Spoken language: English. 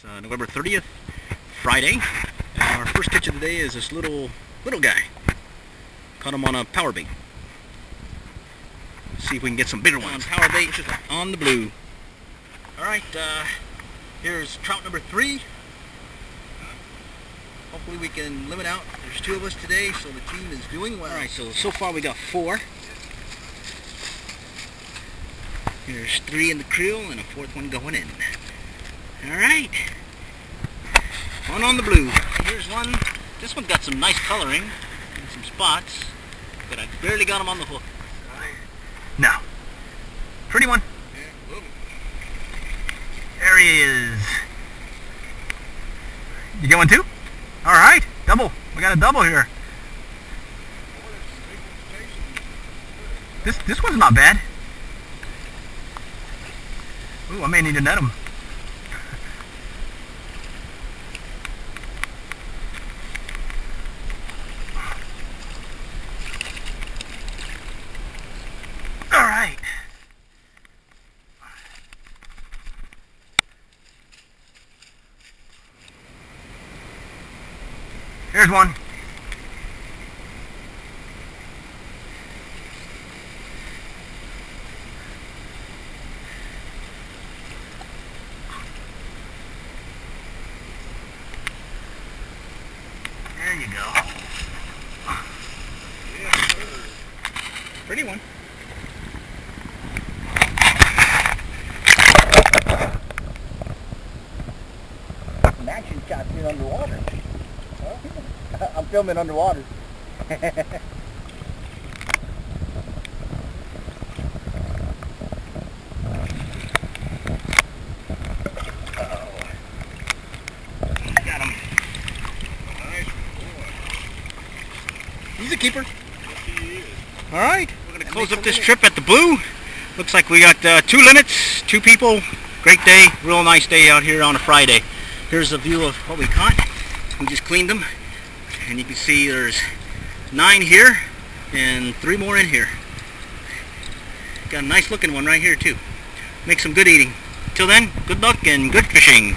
November 30th, Friday. And our first catch of the day is this little guy. Caught him on a power bait. Let's see if we can get some bigger ones. Power bait on the blue. Alright, here's trout number 3. Hopefully we can limit out. There's 2 of us today, so the team is doing well. Alright, so far we got 4. There's 3 in the creel and a 4th one going in. Alright. One on the blue. Here's one. This one's got some nice coloring and some spots, but I barely got him on the hook. No. Pretty one. There he is. You get one too? Alright. Double. We got a double here. This one's not bad. Ooh, I may need to net him. Alright. Here's one. There you go. Yes, sir. Pretty one. Some action shots here underwater. Huh? I'm filming underwater. He's a keeper. Yes, he is. Alright, we're going to close up this trip at the Blue. Looks like we got 2 limits, 2 people. Great day, real nice day out here on a Friday. Here's a view of what we caught. We just cleaned them. And you can see there's 9 here and 3 more in here. Got a nice looking one right here too. Make some good eating. Till then, good luck and good fishing.